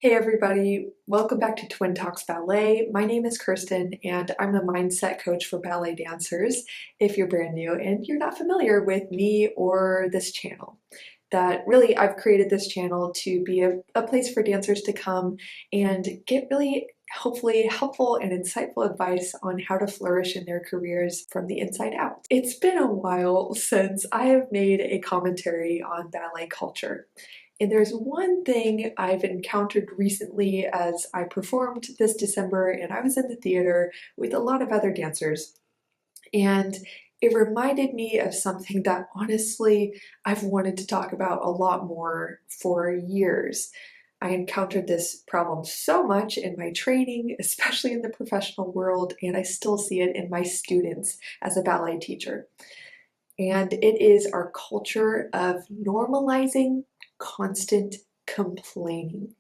Hey everybody, welcome back to Twin Talks Ballet. My name is Kirsten and I'm a mindset coach for ballet dancers. If you're brand new and you're not familiar with me or this channel, that really I've created this channel to be a place for dancers to come and get really hopefully helpful and insightful advice on how to flourish in their careers from the inside out. It's been a while since I have made a commentary on ballet culture. And there's one thing I've encountered recently as I performed this December and I was in the theater with a lot of other dancers. And it reminded me of something that honestly I've wanted to talk about a lot more for years. I encountered this problem so much in my training, especially in the professional world, and I still see it in my students as a ballet teacher. And it is our culture of normalizing constant complaining.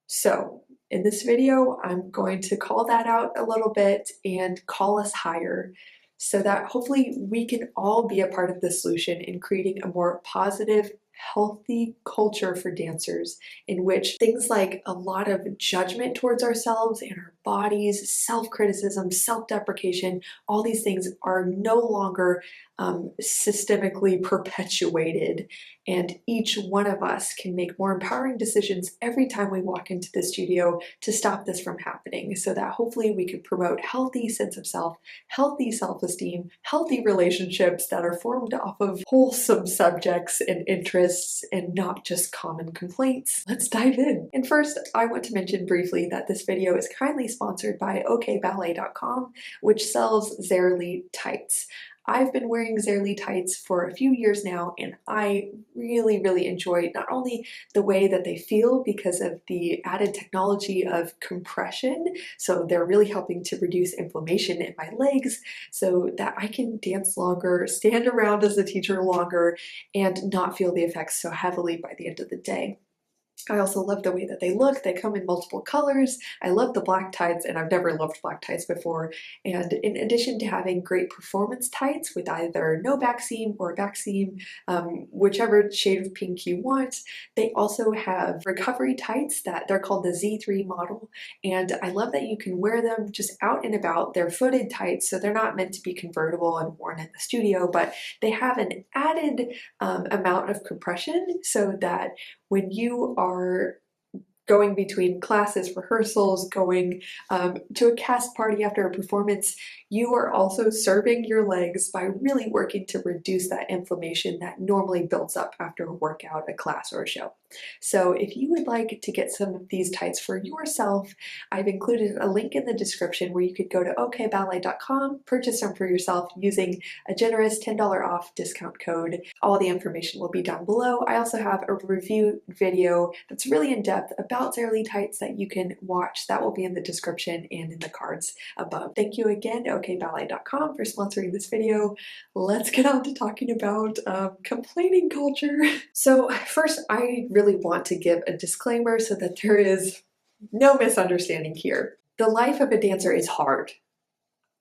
So in this video, I'm going to call that out a little bit and call us higher so that hopefully we can all be a part of the solution in creating a more positive, healthy culture for dancers in which things like a lot of judgment towards ourselves and our bodies, self-criticism, self-deprecation, all these things are no longer systemically perpetuated, and each one of us can make more empowering decisions every time we walk into the studio to stop this from happening, so that hopefully we can promote healthy sense of self, healthy self-esteem, healthy relationships that are formed off of wholesome subjects and interests and not just common complaints. Let's dive in. And first, I want to mention briefly that this video is kindly sponsored by okballet.com, which sells Zerli tights. I've been wearing Zerli tights for a few years now, and I really enjoy not only the way that they feel because of the added technology of compression, so they're really helping to reduce inflammation in my legs so that I can dance longer, stand around as a teacher longer, and not feel the effects so heavily by the end of the day. I also love the way that they look. They come in multiple colors. I love the black tights, and I've never loved black tights before. And in addition to having great performance tights with either no back seam or back seam, whichever shade of pink you want, they also have recovery tights that they're called the Z3 model. And I love that you can wear them just out and about. They're footed tights, so they're not meant to be convertible and worn in the studio, but they have an added amount of compression so that when you are going between classes, rehearsals, going to a cast party after a performance, you are also serving your legs by really working to reduce that inflammation that normally builds up after a workout, a class, or a show. So if you would like to get some of these tights for yourself, I've included a link in the description where you could go to okballet.com, purchase them for yourself using a generous $10 off discount code. All the information will be down below. I also have a review video that's really in depth about Zerli tights that you can watch. That will be in the description and in the cards above. Thank you again, okballet.com, for sponsoring this video. Let's get on to talking about complaining culture. So first, I really want to give a disclaimer so that there is no misunderstanding here. The life of a dancer is hard.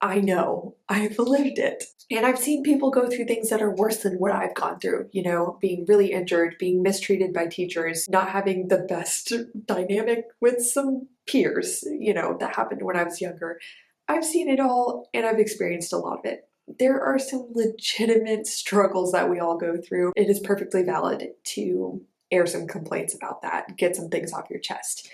I know, I've lived it. And I've seen people go through things that are worse than what I've gone through, you know, being really injured, being mistreated by teachers, not having the best dynamic with some peers, you know, that happened when I was younger. I've seen it all and I've experienced a lot of it. There are some legitimate struggles that we all go through. It is perfectly valid to air some complaints about that, get some things off your chest.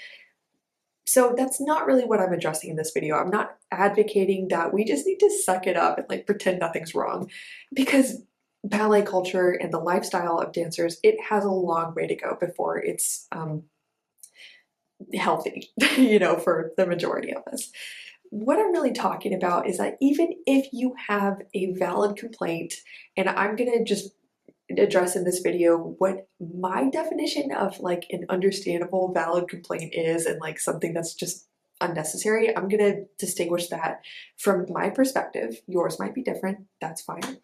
So that's not really what I'm addressing in this video. I'm not advocating that we just need to suck it up and like pretend nothing's wrong, because ballet culture and the lifestyle of dancers, it has a long way to go before it's healthy, you know, for the majority of us. What I'm really talking about is that even if you have a valid complaint, and I'm gonna just address in this video what my definition of like an understandable valid complaint is and like something that's just unnecessary. I'm gonna distinguish that from my perspective. Yours might be different, that's fine.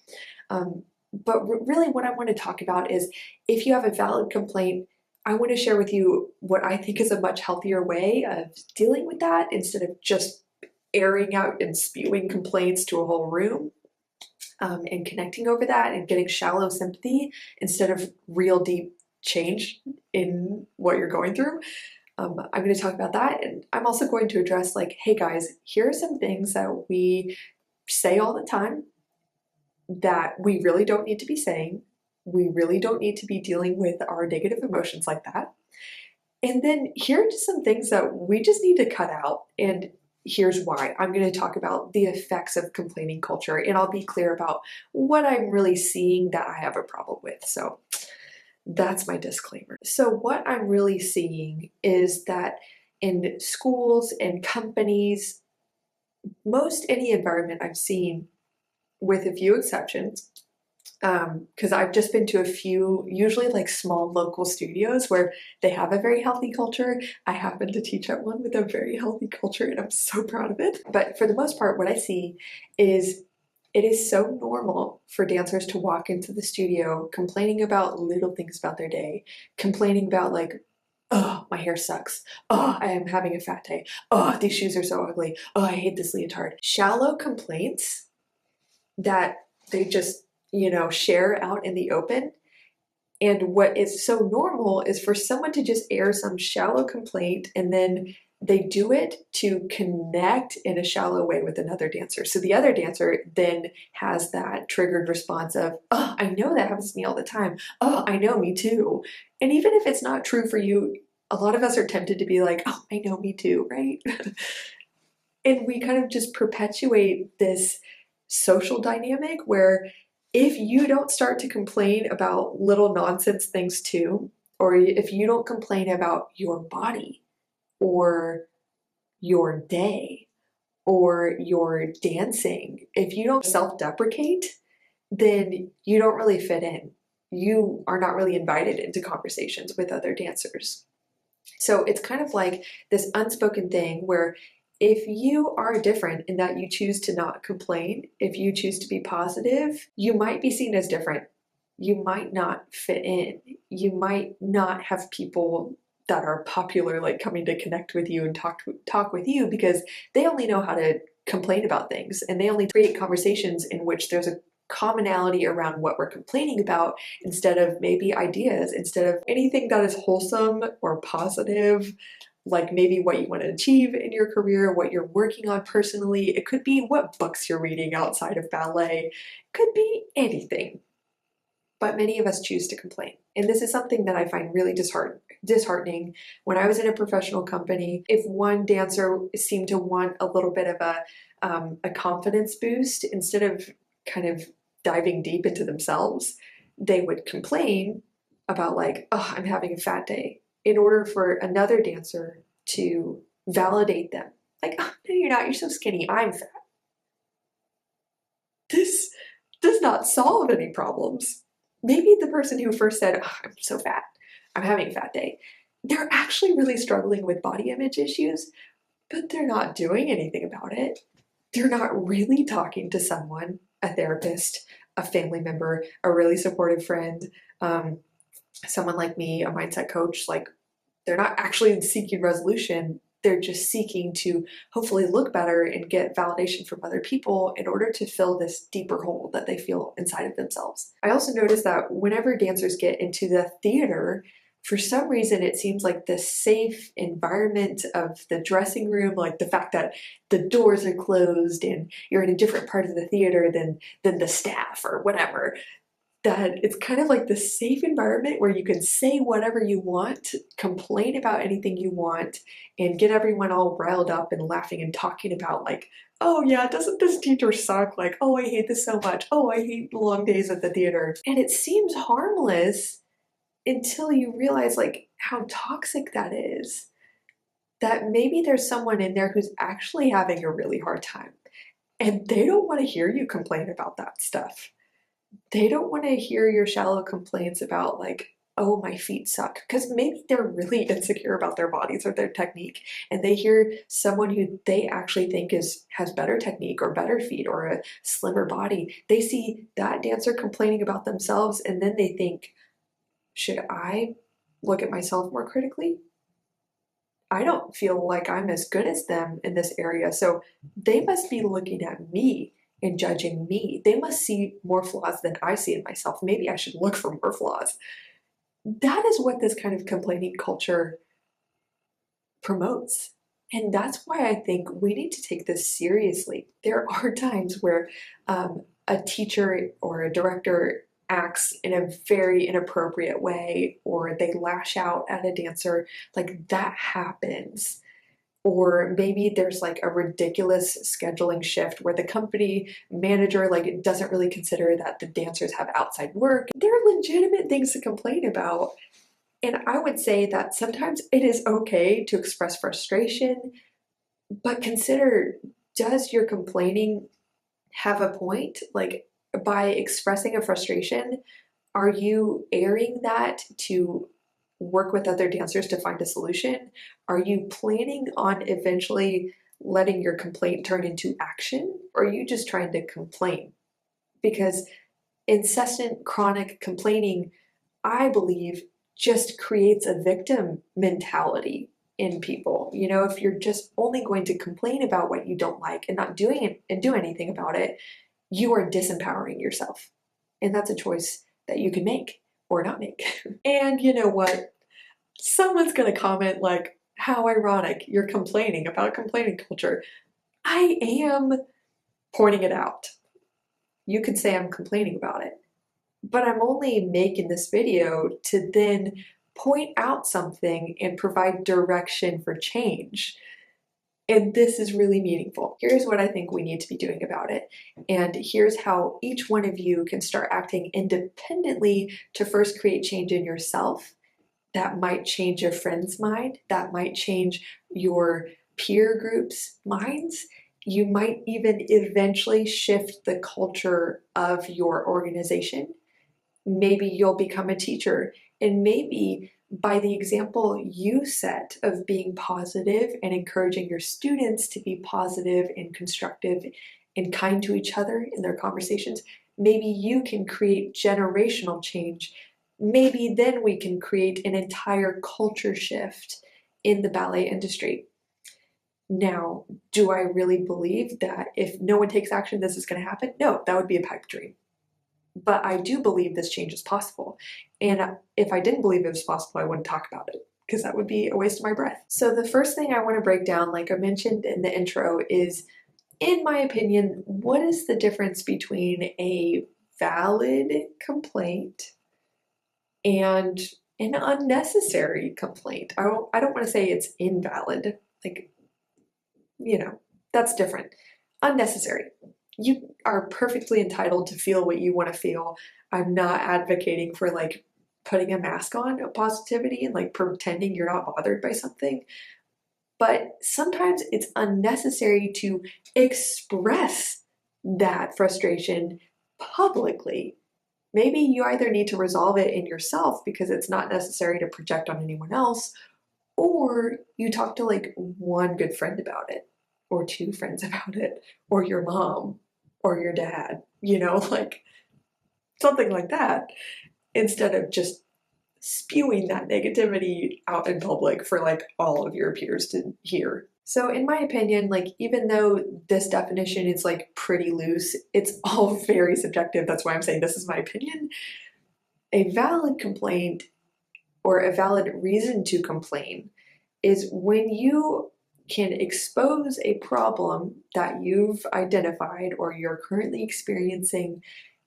But really what I want to talk about is if you have a valid complaint, I want to share with you what I think is a much healthier way of dealing with that instead of just airing out and spewing complaints to a whole room. And connecting over that and getting shallow sympathy instead of real deep change in what you're going through. I'm going to talk about that, and I'm also going to address like, hey guys, here are some things that we say all the time that we really don't need to be saying. We really don't need to be dealing with our negative emotions like that. And then here are just some things that we just need to cut out, and here's why. I'm going to talk about the effects of complaining culture, and I'll be clear about what I'm really seeing that I have a problem with. So that's my disclaimer. So what I'm really seeing is that in schools and companies, most any environment I've seen, with a few exceptions, because I've just been to a few, usually like small local studios where they have a very healthy culture. I happen to teach at one with a very healthy culture, and I'm so proud of it. But for the most part, what I see is it is so normal for dancers to walk into the studio complaining about little things about their day, complaining about like, oh, my hair sucks. Oh, I am having a fat day. Oh, these shoes are so ugly. Oh, I hate this leotard. Shallow complaints that they just, share out in the open. And what is so normal is for someone to just air some shallow complaint, and then they do it to connect in a shallow way with another dancer. So the other dancer then has that triggered response of, oh, I know that happens to me all the time. Oh, I know, me too. And even if it's not true for you, a lot of us are tempted to be like, oh, I know, me too, right? And we kind of just perpetuate this social dynamic where if you don't start to complain about little nonsense things too, or if you don't complain about your body or your day or your dancing, if you don't self-deprecate, then you don't really fit in. You are not really invited into conversations with other dancers. So it's kind of like this unspoken thing where if you are different in that you choose to not complain, if you choose to be positive, you might be seen as different. You might not fit in. You might not have people that are popular like coming to connect with you and talk with you because they only know how to complain about things, and they only create conversations in which there's a commonality around what we're complaining about instead of maybe ideas, instead of anything that is wholesome or positive, like maybe what you want to achieve in your career, what you're working on personally. It could be what books you're reading outside of ballet. It could be anything. But many of us choose to complain. And this is something that I find really disheartening. When I was in a professional company, if one dancer seemed to want a little bit of a confidence boost, instead of kind of diving deep into themselves, they would complain about like, oh, I'm having a fat day, in order for another dancer to validate them. Like, oh, no, you're not, you're so skinny, I'm fat. This does not solve any problems. Maybe the person who first said, oh, I'm so fat, I'm having a fat day, they're actually really struggling with body image issues, but they're not doing anything about it. They're not really talking to someone, a therapist, a family member, a really supportive friend, someone like me, a mindset coach. Like, they're not actually seeking resolution. They're just seeking to hopefully look better and get validation from other people in order to fill this deeper hole that they feel inside of themselves. I also noticed that whenever dancers get into the theater, for some reason, it seems like the safe environment of the dressing room, like the fact that the doors are closed and you're in a different part of the theater than the staff or whatever, that it's kind of like the safe environment where you can say whatever you want, complain about anything you want, and get everyone all riled up and laughing and talking about like, oh yeah, doesn't this teacher suck? Like, oh, I hate this so much. Oh, I hate long days at the theater. And it seems harmless until you realize like how toxic that is. That maybe there's someone in there who's actually having a really hard time, and they don't want to hear you complain about that stuff. They don't want to hear your shallow complaints about like, oh, my feet suck, because maybe they're really insecure about their bodies or their technique, and they hear someone who they actually think has better technique or better feet or a slimmer body. They see that dancer complaining about themselves, and then they think, should I look at myself more critically? I don't feel like I'm as good as them in this area, so they must be looking at me and judging me. They must see more flaws than I see in myself. Maybe I should look for more flaws. That is what this kind of complaining culture promotes. And that's why I think we need to take this seriously. There are times where a teacher or a director acts in a very inappropriate way, or they lash out at a dancer. Like, that happens. Or maybe there's like a ridiculous scheduling shift where the company manager like doesn't really consider that the dancers have outside work. There are legitimate things to complain about. And I would say that sometimes it is okay to express frustration, but consider, does your complaining have a point? Like, by expressing a frustration, are you airing that to work with other dancers to find a solution? Are you planning on eventually letting your complaint turn into action? Or are you just trying to complain? Because incessant chronic complaining, I believe, just creates a victim mentality in people. You know, if you're just only going to complain about what you don't like and not doing it and do anything about it, you are disempowering yourself. And that's a choice that you can make or not make. And you know what? Someone's going to comment like, how ironic, you're complaining about complaining culture. I am pointing it out. You could say I'm complaining about it, but I'm only making this video to then point out something and provide direction for change. And this is really meaningful. Here's what I think we need to be doing about it. And here's how each one of you can start acting independently to first create change in yourself. That might change your friend's mind. That might change your peer group's minds. You might even eventually shift the culture of your organization. Maybe you'll become a teacher, and maybe by the example you set of being positive and encouraging your students to be positive and constructive and kind to each other in their conversations, maybe you can create generational change. Maybe then we can create an entire culture shift in the ballet industry. Now, do I really believe that if no one takes action, this is going to happen? No, that would be a pipe dream. But I do believe this change is possible. And if I didn't believe it was possible, I wouldn't talk about it, because that would be a waste of my breath. So the first thing I want to break down, like I mentioned in the intro, is, in my opinion, what is the difference between a valid complaint and an unnecessary complaint? I don't want to say it's invalid. Like, you know, that's different. Unnecessary. You are perfectly entitled to feel what you want to feel. I'm not advocating for like putting a mask on of positivity and like pretending you're not bothered by something. But sometimes it's unnecessary to express that frustration publicly. Maybe you either need to resolve it in yourself because it's not necessary to project on anyone else, or you talk to like one good friend about it, or two friends about it, or your mom, or your dad, you know, like something like that, instead of just spewing that negativity out in public for like all of your peers to hear. So in my opinion, like, even though this definition is like pretty loose, it's all very subjective. That's why I'm saying this is my opinion. A valid complaint, or a valid reason to complain, is when you can expose a problem that you've identified or you're currently experiencing,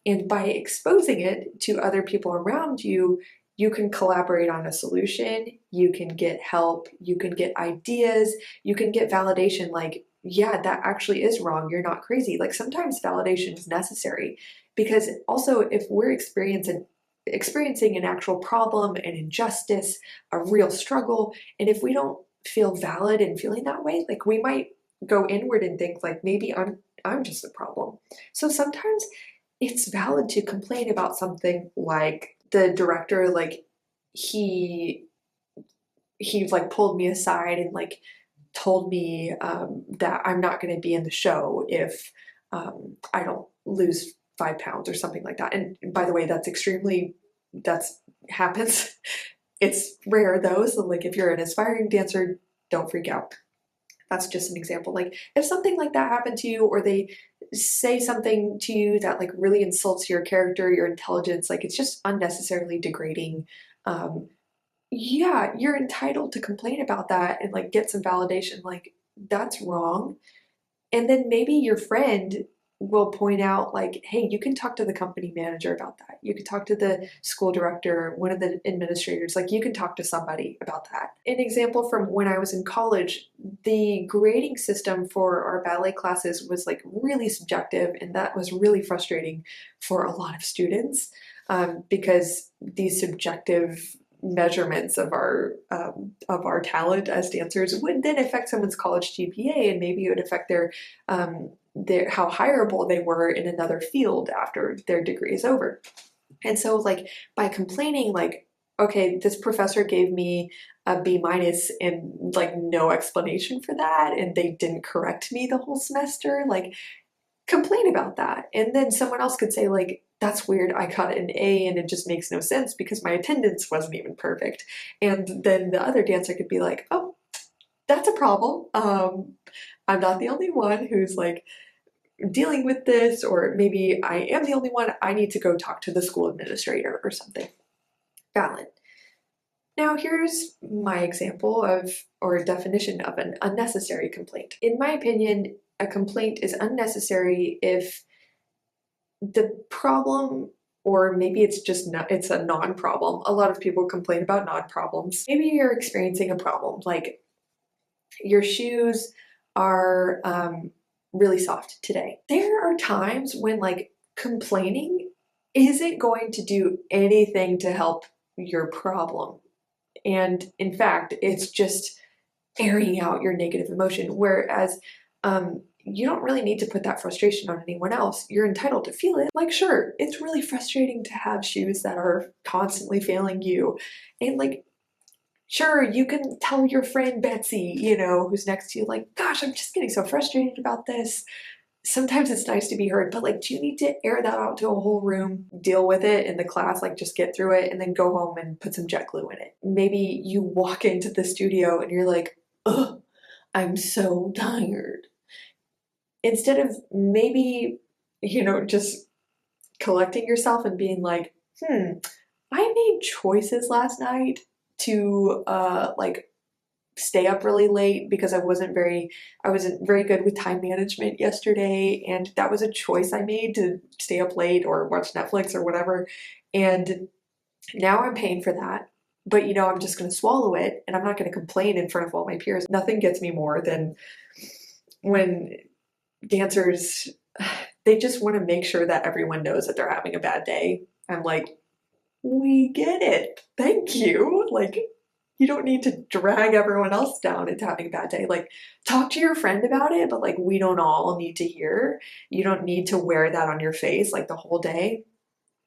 and by exposing it to other people around you, you can collaborate on a solution, you can get help, you can get ideas, you can get validation, like, yeah, that actually is wrong, you're not crazy. Like, sometimes validation is necessary, because also if we're experiencing an actual problem, an injustice, a real struggle, and if we don't feel valid in feeling that way, like, we might go inward and think like, maybe I'm just the problem. So sometimes it's valid to complain about something, like the director, like he like pulled me aside and like told me that I'm not going to be in the show if I don't lose 5 pounds or something like that. And by the way, that's happens. It's rare though. So like, if you're an aspiring dancer, don't freak out. That's just an example. Like, if something like that happened to you, or they say something to you that like really insults your character, your intelligence, like, it's just unnecessarily degrading. yeah, you're entitled to complain about that and like get some validation, like that's wrong. And then maybe your friend will point out, like, hey, you can talk to the company manager about that. You can talk to the school director, one of the administrators, like, you can talk to somebody about that. An example from when I was in college, the grading system for our ballet classes was like really subjective, and that was really frustrating for a lot of students because these subjective measurements of our talent as dancers would then affect someone's college GPA, and maybe it would affect their how hireable they were in another field after their degree is over. And so like by complaining, like, okay, this professor gave me a B minus and like no explanation for that, and they didn't correct me the whole semester, like complain about that. And then someone else could say, like, that's weird, I got an A and it just makes no sense because my attendance wasn't even perfect. And then the other dancer could be like, oh, that's a problem. I'm not the only one who's like dealing with this, or maybe I am the only one. I need to go talk to the school administrator or something. Valid. Now, here's my example of, or definition of, an unnecessary complaint. In my opinion, a complaint is unnecessary if the problem, or maybe it's just not, it's a non-problem. A lot of people complain about non-problems. Maybe you're experiencing a problem, like your shoes are really soft today. There are times when like complaining isn't going to do anything to help your problem. And in fact, it's just airing out your negative emotion. Whereas you don't really need to put that frustration on anyone else. You're entitled to feel it. Like, sure, it's really frustrating to have shoes that are constantly failing you. And like, sure, you can tell your friend Betsy, you know, who's next to you, like, gosh, I'm just getting so frustrated about this. Sometimes it's nice to be heard, but like, do you need to air that out to a whole room, deal with it in the class, like just get through it and then go home and put some jet glue in it? Maybe you walk into the studio and you're like, ugh, I'm so tired. Instead of maybe, you know, just collecting yourself and being like, I made choices last night to like stay up really late because I wasn't very good with time management yesterday, and that was a choice I made to stay up late or watch Netflix or whatever. And now I'm paying for that. But you know, I'm just going to swallow it and I'm not going to complain in front of all my peers. Nothing gets me more than when dancers, they just want to make sure that everyone knows that they're having a bad day. I'm like, we get it. Thank you. Like, you don't need to drag everyone else down into having a bad day. Like, talk to your friend about it, but like, we don't all need to hear. You don't need to wear that on your face like the whole day.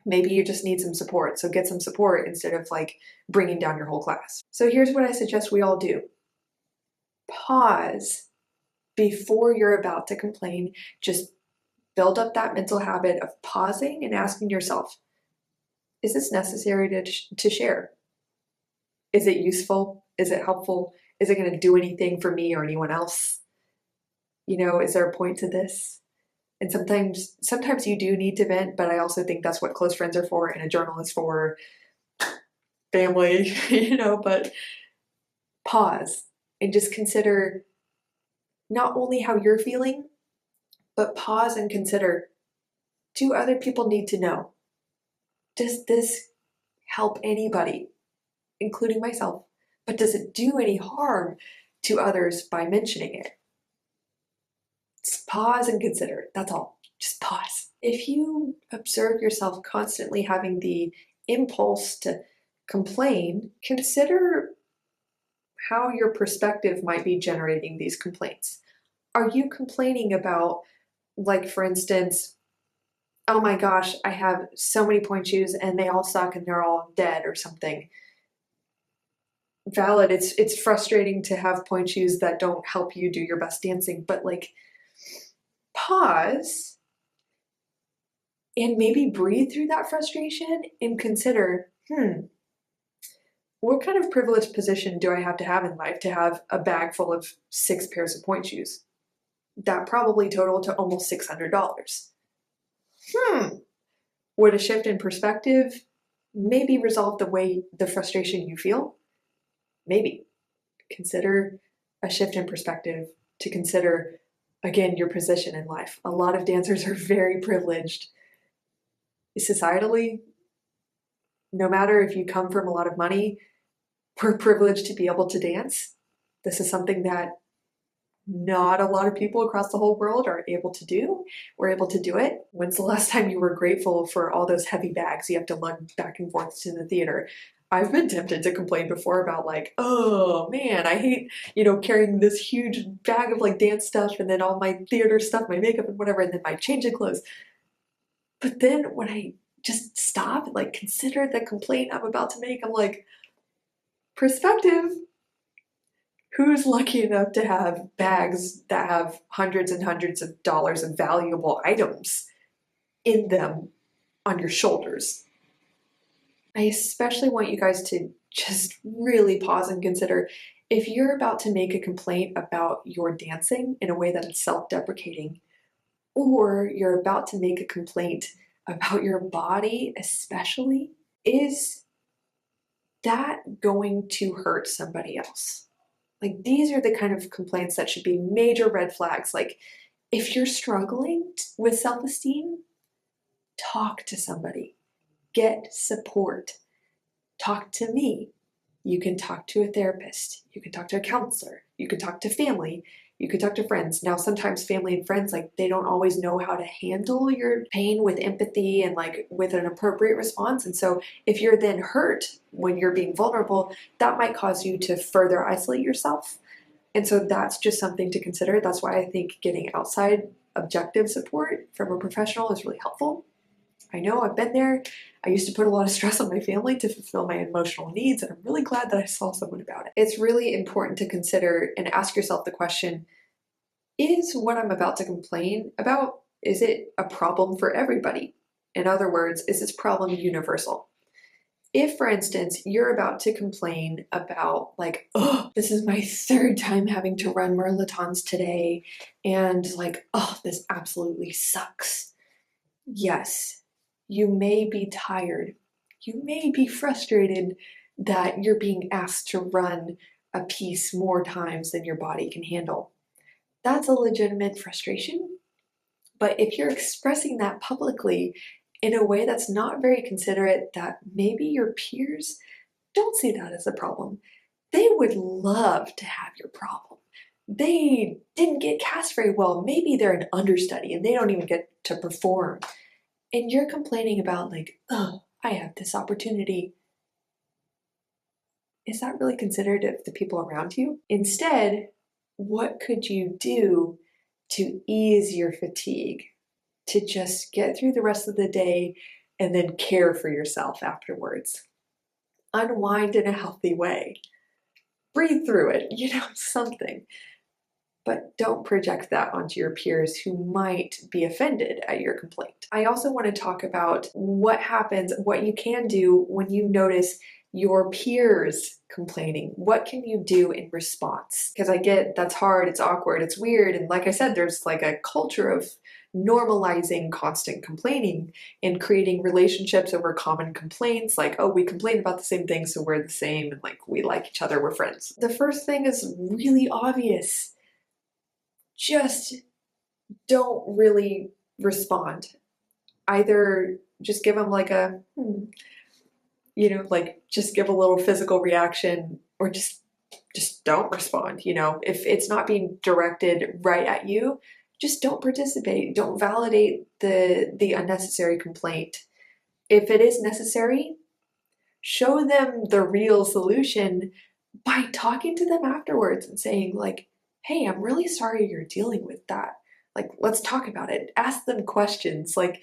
Maybe you just need some support. So get some support instead of like bringing down your whole class. So here's what I suggest we all do. Pause before you're about to complain. Just build up that mental habit of pausing and asking yourself, is this necessary to share? Is it useful? Is it helpful? Is it going to do anything for me or anyone else? You know, is there a point to this? And sometimes you do need to vent, but I also think that's what close friends are for, and a journal is for, family, you know, but pause and just consider not only how you're feeling, but pause and consider, do other people need to know? Does this help anybody, including myself? But does it do any harm to others by mentioning it? Just pause and consider. That's all. Just pause. If you observe yourself constantly having the impulse to complain, consider how your perspective might be generating these complaints. Are you complaining about, like, for instance, oh my gosh, I have so many point shoes and they all suck and they're all dead or something? Valid. It's frustrating to have point shoes that don't help you do your best dancing, but like, pause and maybe breathe through that frustration and consider, what kind of privileged position do I have to have in life to have a bag full of 6 pairs of point shoes? That probably total to almost $600. Would a shift in perspective maybe resolve the frustration you feel? maybe consider a shift in perspective, to consider, again, your position in life. A lot of dancers are very privileged. Societally, no matter if you come from a lot of money, we're privileged to be able to dance. This is something that not a lot of people across the whole world are able to do. We're able to do it. When's the last time you were grateful for all those heavy bags you have to lug back and forth to the theater? I've been tempted to complain before about like, oh man, I hate, carrying this huge bag of like dance stuff and then all my theater stuff, my makeup and whatever, and then my changing clothes. But then when I just stop and like consider the complaint I'm about to make, I'm like, perspective. Who's lucky enough to have bags that have hundreds and hundreds of dollars of valuable items in them on your shoulders? I especially want you guys to just really pause and consider, if you're about to make a complaint about your dancing in a way that is self-deprecating, or you're about to make a complaint about your body especially, is that going to hurt somebody else? Like, these are the kind of complaints that should be major red flags. Like, if you're struggling with self-esteem, talk to somebody. Get support. Talk to me. You can talk to a therapist. You can talk to a counselor. You can talk to family. You could talk to friends. Now, sometimes family and friends, like, they don't always know how to handle your pain with empathy and like with an appropriate response. And so if you're then hurt when you're being vulnerable, that might cause you to further isolate yourself. And so that's just something to consider. That's why I think getting outside objective support from a professional is really helpful. I know, I've been there. I used to put a lot of stress on my family to fulfill my emotional needs, and I'm really glad that I saw someone about it. It's really important to consider and ask yourself the question, is what I'm about to complain about, is it a problem for everybody? In other words, is this problem universal? If, for instance, you're about to complain about like, oh, this is my third time having to run Merlotons today, and like, oh, this absolutely sucks. Yes. You may be tired. You may be frustrated that you're being asked to run a piece more times than your body can handle. That's a legitimate frustration. But if you're expressing that publicly in a way that's not very considerate, that maybe your peers don't see that as a problem. They would love to have your problem. They didn't get cast very well. Maybe they're an understudy and they don't even get to perform. And you're complaining about like, oh, I have this opportunity. Is that really considerate of the people around you? Instead, what could you do to ease your fatigue, to just get through the rest of the day and then care for yourself afterwards? Unwind in a healthy way. Breathe through it, something. But don't project that onto your peers who might be offended at your complaint. I also want to talk about what happens, what you can do when you notice your peers complaining. What can you do in response? Because I get that's hard, it's awkward, it's weird. And like I said, there's like a culture of normalizing constant complaining and creating relationships over common complaints. Like, oh, we complain about the same thing, so we're the same. And like, we like each other, we're friends. The first thing is really obvious. Just don't really respond. Either just give them like a, like just give a little physical reaction, or just don't respond. If it's not being directed right at you, just don't participate. Don't validate the unnecessary complaint. If it is necessary, show them the real solution by talking to them afterwards and saying like, hey, I'm really sorry you're dealing with that. Like, let's talk about it. Ask them questions. Like,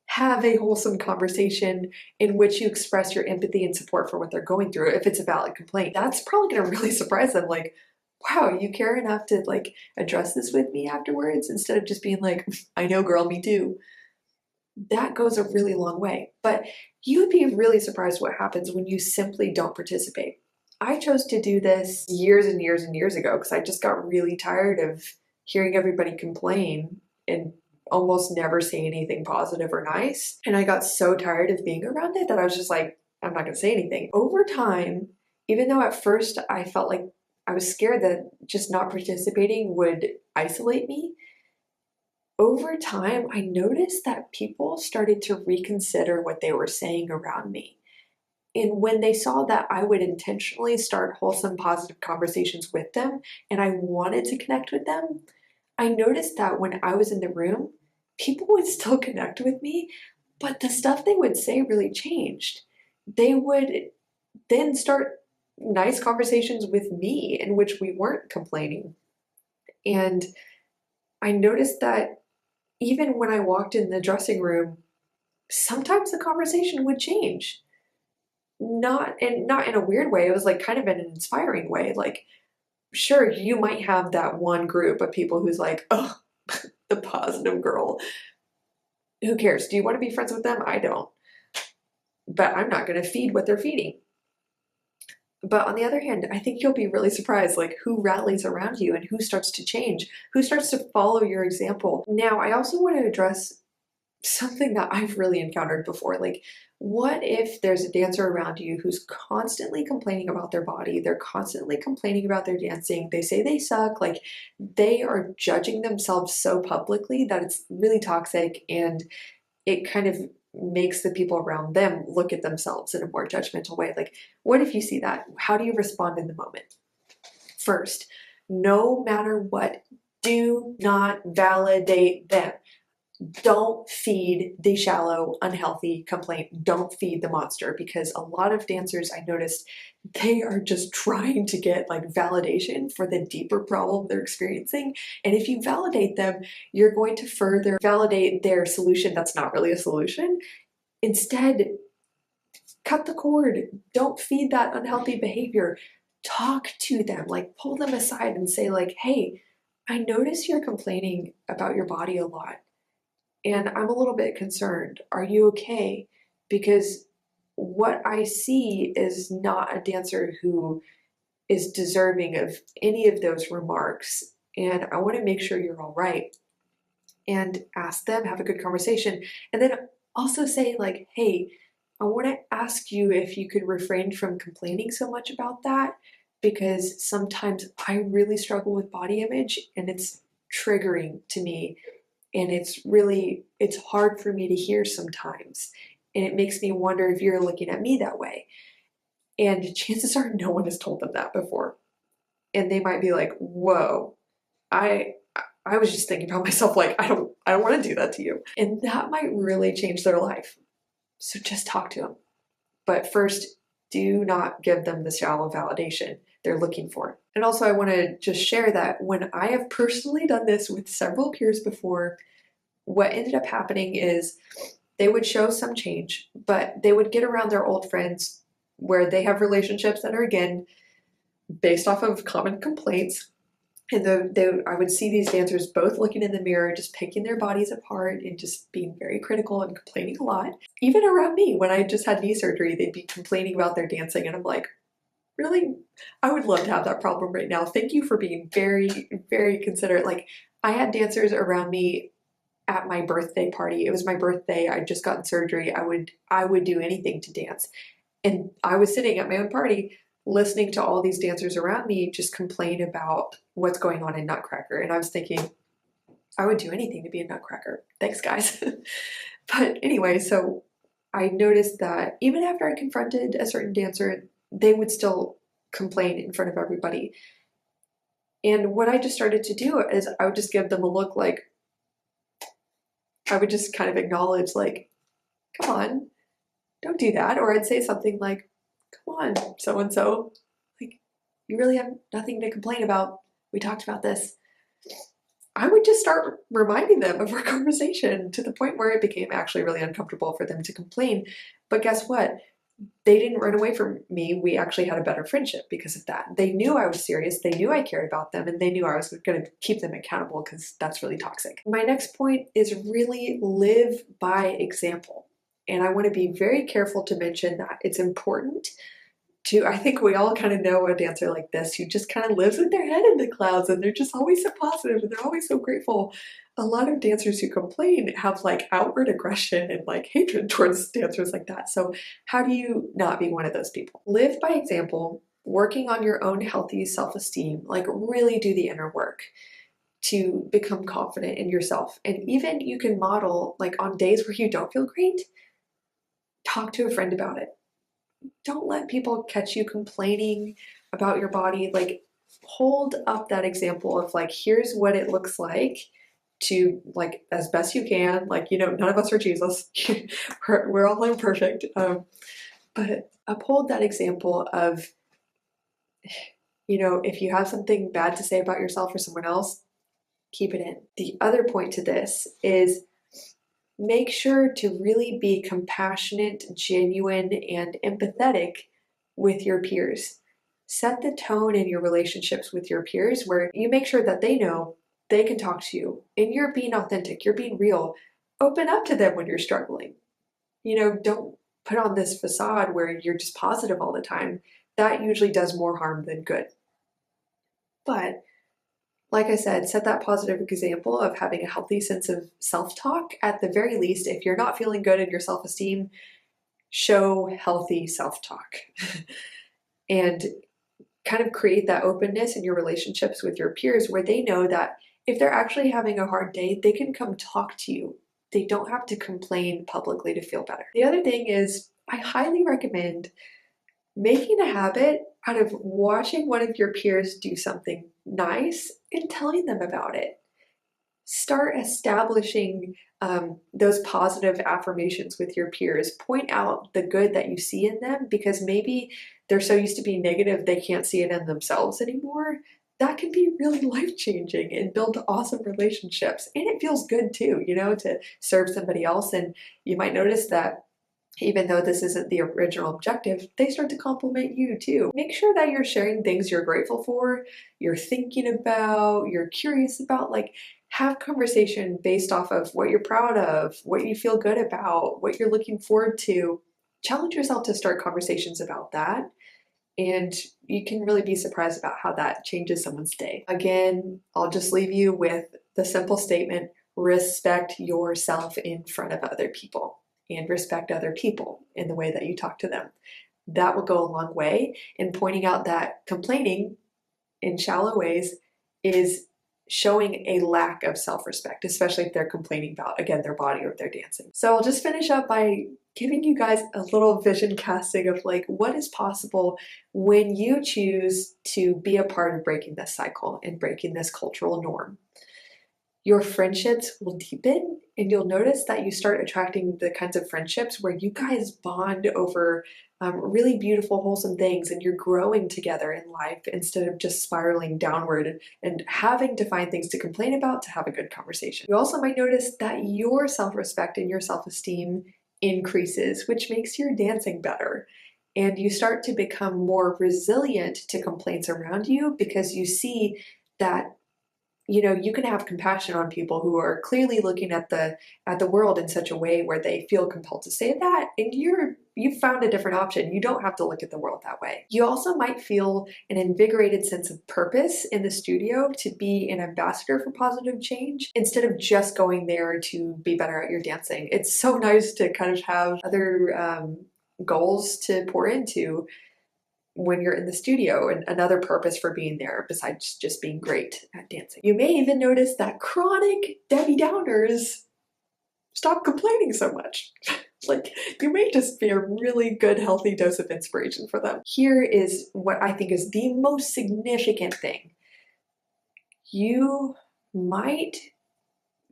have a wholesome conversation in which you express your empathy and support for what they're going through. If it's a valid complaint, that's probably going to really surprise them. Like, wow, you care enough to like address this with me afterwards, instead of just being like, I know, girl, me too. That goes a really long way. But you would be really surprised what happens when you simply don't participate. I chose to do this years and years and years ago because I just got really tired of hearing everybody complain and almost never say anything positive or nice. And I got so tired of being around it that I was just like, I'm not going to say anything. Over time, Even though at first I felt like I was scared that just not participating would isolate me, over time I noticed that people started to reconsider what they were saying around me. And when they saw that I would intentionally start wholesome, positive conversations with them and I wanted to connect with them, I noticed that when I was in the room, people would still connect with me, but the stuff they would say really changed. They would then start nice conversations with me in which we weren't complaining. And I noticed that even when I walked in the dressing room, sometimes the conversation would change. Not in a weird way. It was like kind of in an inspiring way. Like, sure, you might have that one group of people who's like, oh, the positive girl. Who cares? Do you want to be friends with them? I don't. But I'm not going to feed what they're feeding. But on the other hand, I think you'll be really surprised, like who rallies around you and who starts to change, who starts to follow your example. Now, I also want to address something that I've really encountered before. Like, what if there's a dancer around you who's constantly complaining about their body? They're constantly complaining about their dancing. They say they suck. Like, they are judging themselves so publicly that it's really toxic, and it kind of makes the people around them look at themselves in a more judgmental way. Like, what if you see that? How do you respond in the moment? First, no matter what, do not validate them. Don't feed the shallow, unhealthy complaint. Don't feed the monster, because a lot of dancers, I noticed, they are just trying to get like validation for the deeper problem they're experiencing. And if you validate them, you're going to further validate their solution that's not really a solution. Instead, cut the cord. Don't feed that unhealthy behavior. Talk to them, like pull them aside and say like, hey, I notice you're complaining about your body a lot. And I'm a little bit concerned. Are you okay? Because what I see is not a dancer who is deserving of any of those remarks. And I want to make sure you're all right. And ask them, have a good conversation. And then also say like, hey, I want to ask you if you could refrain from complaining so much about that, because sometimes I really struggle with body image and it's triggering to me. And it's hard for me to hear sometimes. And it makes me wonder if you're looking at me that way. And chances are no one has told them that before. And they might be like, whoa, I was just thinking about myself, like, I don't want to do that to you. And that might really change their life. So just talk to them. But first, do not give them the shallow validation they're looking for. And also I want to just share that when I have personally done this with several peers before, what ended up happening is they would show some change, but they would get around their old friends where they have relationships that are, again, based off of common complaints. And I would see these dancers both looking in the mirror, just picking their bodies apart and just being very critical and complaining a lot. Even around me, when I just had knee surgery, they'd be complaining about their dancing. And I'm like, really? I would love to have that problem right now. Thank you for being very, very considerate. Like, I had dancers around me at my birthday party. It was my birthday. I'd just gotten surgery. I would do anything to dance. And I was sitting at my own party listening to all these dancers around me just complain about what's going on in Nutcracker. And I was thinking, I would do anything to be a Nutcracker. Thanks, guys. But anyway, so I noticed that even after I confronted a certain dancer, they would still complain in front of everybody. And what I just started to do is I would just give them a look like, I would just kind of acknowledge like, come on, don't do that. Or I'd say something like, come on, so-and-so, like, you really have nothing to complain about. We talked about this. I would just start reminding them of our conversation to the point where it became actually really uncomfortable for them to complain. But guess what? They didn't run away from me. We actually had a better friendship because of that. They knew I was serious. They knew I cared about them, and they knew I was going to keep them accountable, because that's really toxic. My next point is really live by example. And I want to be very careful to mention that it's important to, I think we all kind of know a dancer like this who just kind of lives with their head in the clouds and they're just always so positive and they're always so grateful. A lot of dancers who complain have like outward aggression and like hatred towards dancers like that. So how do you not be one of those people? Live by example. working on your own healthy self-esteem, like really do the inner work to become confident in yourself. And even you can model, like on days where you don't feel great, talk to a friend about it. Don't let people catch you complaining about your body. Like, hold up that example of like, here's what it looks like to, like, as best you can. Like, you know, none of us are Jesus. we're all imperfect. But uphold that example of, you know, if you have something bad to say about yourself or someone else, keep it in. The other point to this is make sure to really be compassionate, genuine, and empathetic with your peers. Set the tone in your relationships with your peers where you make sure that they know they can talk to you and you're being authentic, you're being real. Open up to them when you're struggling. You know, don't put on this facade where you're just positive all the time. That usually does more harm than good. But like I said, set that positive example of having a healthy sense of self-talk. At the very least, if you're not feeling good in your self-esteem, show healthy self-talk and kind of create that openness in your relationships with your peers where they know that if they're actually having a hard day, they can come talk to you. They don't have to complain publicly to feel better. The other thing is, I highly recommend making a habit out of watching one of your peers do something nice and telling them about it. Start establishing those positive affirmations with your peers. Point out the good that you see in them, because maybe they're so used to being negative they can't see it in themselves anymore. That can be really life-changing and build awesome relationships. And it feels good too, you know, to serve somebody else. And you might notice that even though this isn't the original objective, they start to compliment you too. Make sure that you're sharing things you're grateful for, you're thinking about, you're curious about. Like, have conversation based off of what you're proud of, what you feel good about, what you're looking forward to. Challenge yourself to start conversations about that. And you can really be surprised about how that changes someone's day. Again, I'll just leave you with the simple statement: respect yourself in front of other people, and respect other people in the way that you talk to them. That will go a long way in pointing out that complaining in shallow ways is showing a lack of self-respect, especially if they're complaining about, again, their body or their dancing. So I'll just finish up by giving you guys a little vision casting of like what is possible when you choose to be a part of breaking this cycle and breaking this cultural norm. Your friendships will deepen, and you'll notice that you start attracting the kinds of friendships where you guys bond over really beautiful, wholesome things, and you're growing together in life instead of just spiraling downward and having to find things to complain about to have a good conversation. You also might notice that your self-respect and your self-esteem increases, which makes your dancing better. And you start to become more resilient to complaints around you because you see that, you know, you can have compassion on people who are clearly looking at the world in such a way where they feel compelled to say that, and you've found a different option. You don't have to look at the world that way. You also might feel an invigorated sense of purpose in the studio to be an ambassador for positive change instead of just going there to be better at your dancing. It's so nice to kind of have other goals to pour into when you're in the studio, and another purpose for being there besides just being great at dancing. You may even notice that chronic Debbie Downers stop complaining so much. Like, you may just be a really good, healthy dose of inspiration for them. Here is what I think is the most significant thing. You might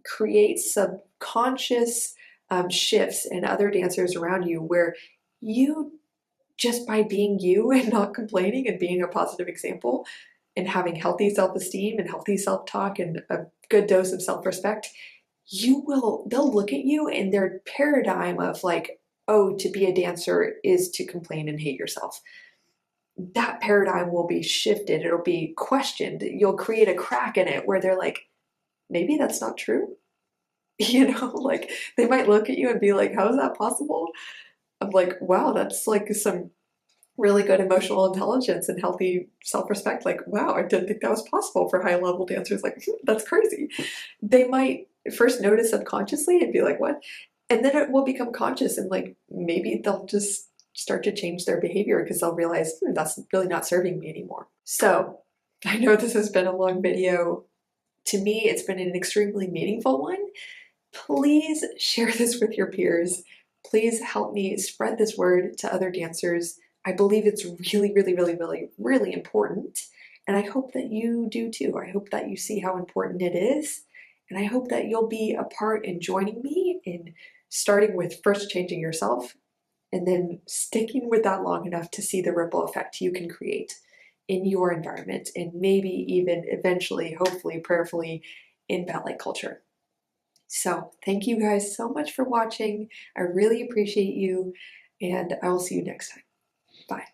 create subconscious shifts in other dancers around you where you, just by being you and not complaining and being a positive example and having healthy self-esteem and healthy self-talk and a good dose of self-respect, they'll look at you and their paradigm of like, oh, to be a dancer is to complain and hate yourself. That paradigm will be shifted. It'll be questioned. You'll create a crack in it where they're like, maybe that's not true. You know, like they might look at you and be like, how is that possible? I'm like, wow, that's like some really good emotional intelligence and healthy self-respect. Like, wow, I didn't think that was possible for high-level dancers. Like, that's crazy. They might first notice subconsciously and be like, what? And then it will become conscious, and like maybe they'll just start to change their behavior because they'll realize that's really not serving me anymore. So I know this has been a long video. To me, it's been an extremely meaningful one. Please share this with your peers. Please help me spread this word to other dancers. I believe it's really, really, really, really, really important. And I hope that you do too. I hope that you see how important it is. And I hope that you'll be a part in joining me in starting with first changing yourself and then sticking with that long enough to see the ripple effect you can create in your environment and maybe even eventually, hopefully, prayerfully, in ballet culture. So thank you guys so much for watching. I really appreciate you, and I will see you next time. Bye.